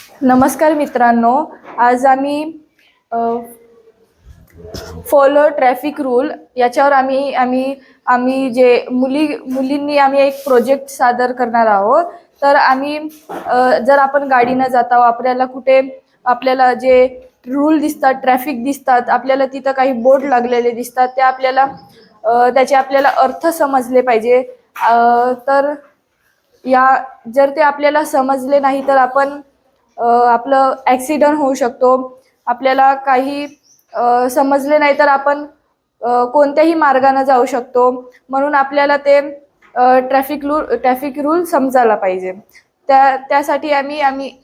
नमस्कार मित्रांनो, आज आम्ही फॉलो ट्रॅफिक रूल याच्यावर आम्ही जे मुलींनी आम्ही एक प्रोजेक्ट सादर करणार आहोत। तर आम्ही जर आपण गाडीनं जाता आपल्याला कुठे आपल्याला जे रूल दिसतात, ट्रॅफिक दिसतात, आपल्याला तिथं काही बोर्ड लागलेले दिसतात, ते आपल्याला त्याचे आपल्याला अर्थ समजले पाहिजे। तर जर ते आपल्याला समजले नाही तर आपण आपलं ॲक्सिडेंट होऊ शकतो। आपल्याला काही समजले नाही तर आपण कोणत्याही मार्गाने जाऊ शकतो। म्हणून आपल्याला ते ट्रॅफिक रूल समजायला पाहिजे। त्यासाठी आम्ही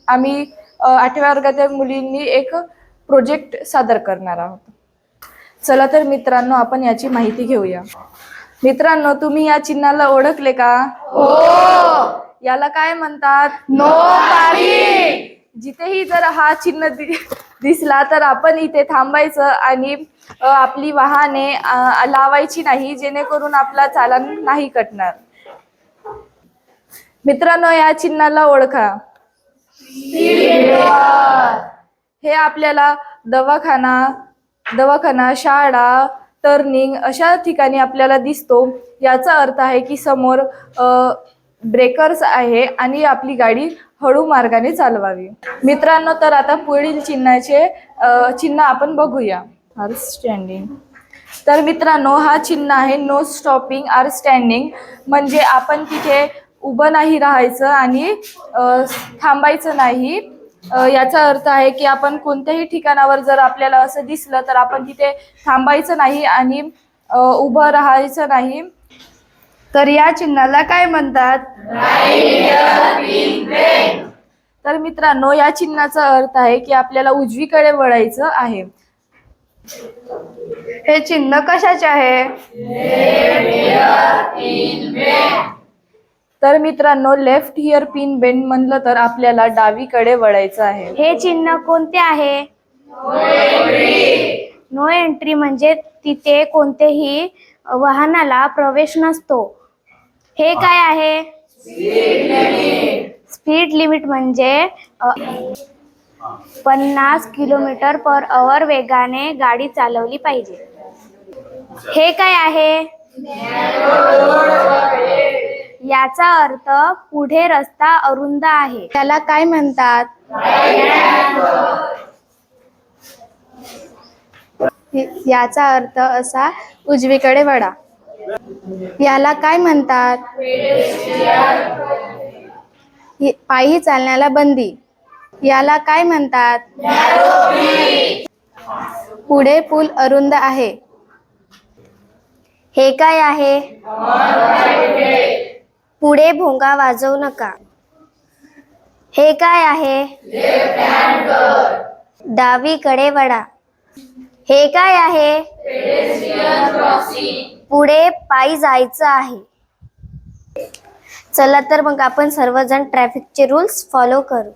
8व्या वर्गातील मुलींनी एक प्रोजेक्ट सादर करणार आहोत। चला तर मित्रांनो, आपण याची माहिती घेऊया। मित्रांनो, तुम्ही या चिन्हाला ओळखले का? हो। याला काय म्हणतात? No parking. जिथेही जर हा चिन्ह दिसला तर आपण इथे थांबायचं आणि आपली वाहने लावायची नाही, जेणेकरून आपला चालान नाही कटणार। मित्रांनो, या चिन्हाला ओळखा। हे आपल्याला दवाखाना, शाळा, टर्निंग अशा ठिकाणी आपल्याला दिसतो। याचा अर्थ आहे की समोर ब्रेकर्स आहे आणि आपली गाडी हळू मार्गाने चालवावी। मित्रांनो, तर आता पुढील चिन्ह आपण बघूया। आर स्टँडिंग। तर मित्रांनो, हा चिन्ह आहे नो स्टॉपिंग आर स्टँडिंग, म्हणजे आपण तिथे उभं नाही राहायचं आणि थांबायचं नाही। याचा अर्थ आहे की आपण कोणत्याही ठिकाणावर जर आपल्याला असं दिसलं तर आपण तिथे थांबायचं नाही आणि उभं राहायचं नाही। तर या चिन्हाला काय म्हणतात? तर मित्रांनो, या चिन्हाचा अर्थ आहे की आपल्याला उजवीकडे वळायचं आहे। हे चिन्ह कशाचे आहे? तर मित्रांनो, लेफ्ट हिअर पिन बेंड म्हणलं तर आपल्याला डावीकडे वळायचं आहे। हे चिन्ह कोणते आहे? नो एंट्री म्हणजे तिथे कोणतेही वाहनाला प्रवेश नसतो। हे काय आहे? स्पीड लिमिट म्हणजे 50 km/h वेगाने गाडी चालवली पाहिजे। हे काय आहे? याचा अर्थ पुढे रस्ता अरुंद आहे। त्याला काय म्हणतात? याचा अर्थ असा उजवीकडे वळा। याला काय म्हणतात? पायी चालण्याला बंदी। याला काय म्हणतात? पुढे पूल अरुंद आहे। हे काय आहे? पुढे भोंगा वाजवू नका। हे काय आहे? डावीकडे वळा। हे काय आहे? पुढे पायी जायचं आहे। चला तर मग आपण सर्वजण ट्रॅफिकचे रूल्स फॉलो करू।